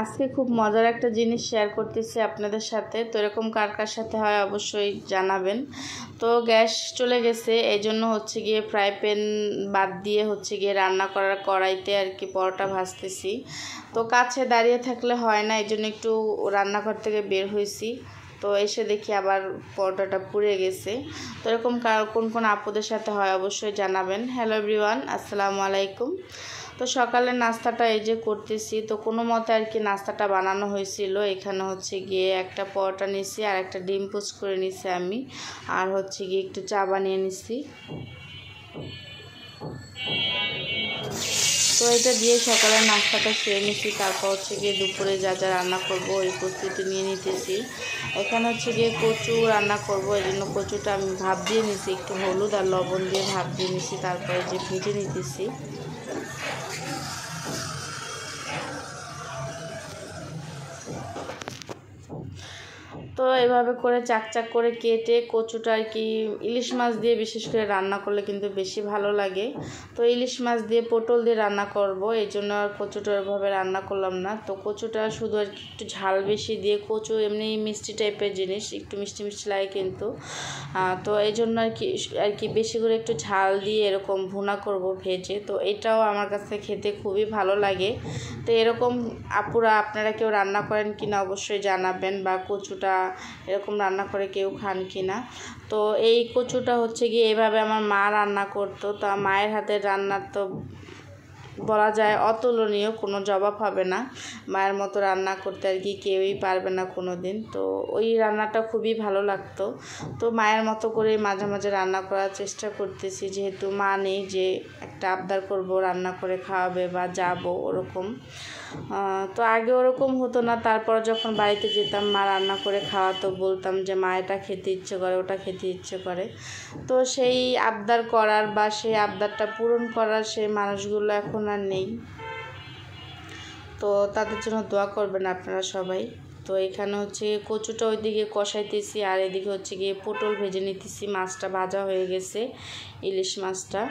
আজকে খুব মজার একটা জিনিস শেয়ার করতেছি আপনাদের সাথে। তো এরকম কার কার সাথে হয় অবশ্যই জানাবেন। তো গ্যাস চলে গেছে, এই জন্য হচ্ছে গিয়ে ফ্রাই প্যান বাদ দিয়ে হচ্ছে গিয়ে রান্না করার কড়াইতে আর কি পরোটা ভাজতেছি। তো কাছে দাঁড়িয়ে থাকলে হয় না, এই জন্য একটু রান্নাঘর থেকে বের হয়েছি। তো এসে দেখি আবার পরোটাটা পুড়ে গেছে। তো এরকম কোন কোন আপুদের সাথে হয় অবশ্যই জানাবেন। হ্যালো এভরিওয়ান, আসসালামু আলাইকুম। তো সকালের নাস্তাটা এই যে করতেছি। তো কোনো মতে আর কি নাস্তাটা বানানো হয়েছিল। এখানে হচ্ছে গিয়ে একটা পরোটা নিছি আর একটা ডিম পোস্ট করে নিছি আমি, আর হচ্ছে গিয়ে একটু চা বানিয়ে নিছি। তো এটা দিয়ে সকালের নাস্তাটা সেরে নিছি। তারপর হচ্ছে গিয়ে দুপুরে যা যা রান্না করবো ওই প্রস্তুতি নিয়ে নিতেছি। এখানে হচ্ছে গিয়ে কচু রান্না করবো, এই জন্য কচুটা আমি ভাপ দিয়ে নিছি, একটু হলুদ আর লবণ দিয়ে ভাপ দিয়ে নিছি। তারপরে যে ভেজে নিতেছি। তো এভাবে করে চাকচাক করে কেটে কচুটা আর কি ইলিশ মাছ দিয়ে বিশেষ করে রান্না করলে কিন্তু বেশি ভালো লাগে। তো ইলিশ মাছ দিয়ে পটল দিয়ে রান্না করব, এই জন্য আর কচুটা ওইভাবে রান্না করলাম না। তো কচুটা শুধু আর কি একটু ঝাল বেশি দিয়ে, কচু এমনি মিষ্টি টাইপের জিনিস, একটু মিষ্টি মিষ্টি লাগে কিন্তু। তো এই জন্য আর কি বেশি করে একটু ঝাল দিয়ে এরকম ভুনা করব ভেজে। তো এটাও আমার কাছে খেতে খুবই ভালো লাগে। তো এরকম আপুরা আপনারা কেউ রান্না করেন কিনা অবশ্যই জানাবেন, বা কচুটা এরকম রান্না করে কেউ খান কিনা। তো এই কচুটা হচ্ছে গিয়ে এভাবে আমার মা রান্না করতো। তো মায়ের হাতের রান্নার তো বলা যায় অতুলনীয়, কোনো জবাব হবে না। মায়ের মতো রান্না করতে আর কি কেউই পারবে না কোনো দিন। তো ওই রান্নাটা খুবই ভালো লাগতো। তো মায়ের মতো করে মাঝে মাঝে রান্না করার চেষ্টা করতেছি, যেহেতু মা নেই যে একটা আবদার করব রান্না করে খাওয়াবে বা যাব ওরকম। তো আগে ওরকম হতো না, তারপর যখন বাড়িতে যেতাম মা রান্না করে খাওয়াতো, বলতাম যে মা এটা খেতে ইচ্ছে করে, ওটা খেতে ইচ্ছে করে। তো সেই আবদার করার বা সেই আবদারটা পূরণ করার সেই মানুষগুলো এখন আর নেই। তো তাদের জন্য দোয়া করবেন আপনারা সবাই। তো এখানে হচ্ছে কচুটা ওইদিকে কষাইতেছি, আর এদিকে হচ্ছে গিয়ে পটল ভেজে নিতেছি। মাছটা ভাজা হয়ে গেছে, ইলিশ মাছটা।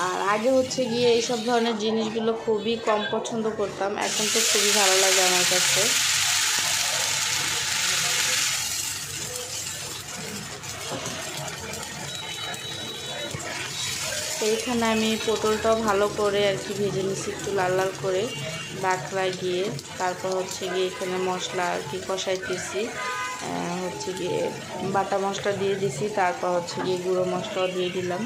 আর আগে হচ্ছে গিয়ে এইসব ধরনের জিনিসগুলো খুবই কম পছন্দ করতাম, এখন তো খুবই ভালো লাগে আমার কাছে। এইখানে আমি পটলটাও ভালো করে আর কি ভেজে নিচ্ছি, একটু লাল লাল করে বাকড়ায় গিয়ে। তারপর হচ্ছে গিয়ে এখানে মশলা আর কি কষাইতেছি, হচ্ছে গিয়ে বাটা মশলা দিয়ে দিছি, তারপর হচ্ছে গিয়ে গুঁড়ো মশলাও দিয়ে দিলাম।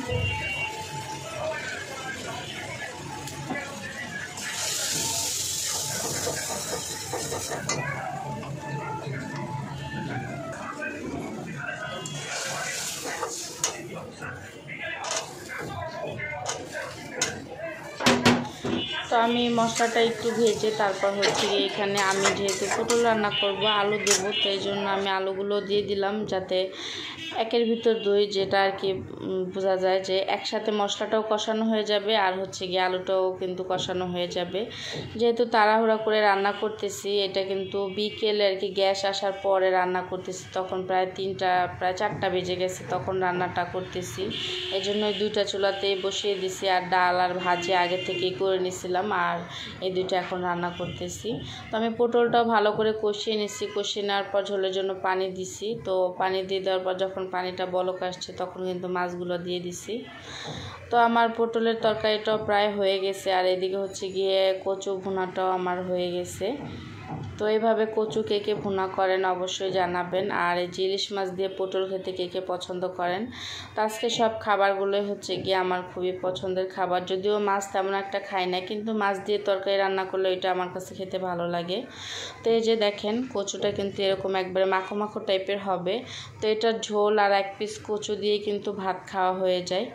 তো আমি মশলাটা একটু ভেজে তারপর হচ্ছে গিয়ে এখানে আমি যেহেতু পটল রান্না করব, আলু দেবো, তো এই জন্য আমি আলুগুলো দিয়ে দিলাম, যাতে একের ভিতর দুই, যেটা আর কি বোঝা যায় যে একসাথে মশলাটাও কষানো হয়ে যাবে আর হচ্ছে গিয়ে আলুটাও কিন্তু কষানো হয়ে যাবে। যেহেতু তাড়াহুড়া করে রান্না করতেছি, এটা কিন্তু বিকেলে আর কি গ্যাস আসার পরে রান্না করতেছি, তখন প্রায় 4টা বেজে গেছে তখন রান্নাটা করতেছি। এই জন্য ওই 2টা চুলাতেই বসিয়ে দিছি, আর ডাল আর ভাজি আগে থেকেই করে নিয়েছিলাম, আর এই 2টা এখন রান্না করতেছি। তো আমি পটলটাও ভালো করে কষিয়ে নিছি, কষিয়ে নেওয়ার পর ঝোলের জন্য পানি দিছি। তো পানি দিয়ে দেওয়ার পর যখন পানিটা বলক আসছে তখন কিন্তু মাছগুলো দিয়ে দিছি। তো আমার পটলের তরকারিটাও প্রায় হয়ে গেছে, আর এদিকে হচ্ছে গিয়ে কচু ভুনাটাও আমার হয়ে গেছে। তো এইভাবে কচু কে কে ভুনা করেন অবশ্যই জানাবেন, আর এই যে ইলিশ মাছ দিয়ে পটল খেতে কে কে পছন্দ করেন। তো আজকে সব খাবারগুলোই হচ্ছে গিয়ে আমার খুবই পছন্দের খাবার, যদিও মাছ তেমন একটা খাই না, কিন্তু মাছ দিয়ে তরকারি রান্না করলে এটা আমার কাছে খেতে ভালো লাগে। তো এই যে দেখেন কচুটা কিন্তু এরকম একবারে মাখো মাখো টাইপের হবে। তো এটার ঝোল আর 1 পিস কচু দিয়ে কিন্তু ভাত খাওয়া হয়ে যায়।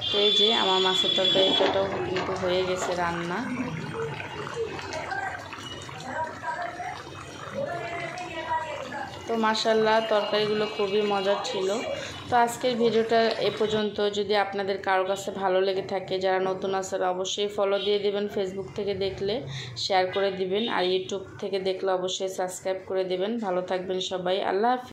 তো এই যে আমার মাছের তরকারিটাও কিন্তু হয়ে গেছে রান্না। তো মাশাআল্লাহ তরকারিগুলো খুবই মজার ছিল। তো আজকের ভিডিওটা এ পর্যন্ত। যদি আপনাদের কারো কাছে ভালো লেগে থাকে, যারা নতুন আছেন অবশ্যই ফলো দিয়ে দিবেন, ফেসবুক থেকে দেখলে শেয়ার করে দিবেন, আর ইউটিউব থেকে দেখলে অবশ্যই সাবস্ক্রাইব করে দিবেন। ভালো থাকবেন সবাই, আল্লাহ হাফেজ।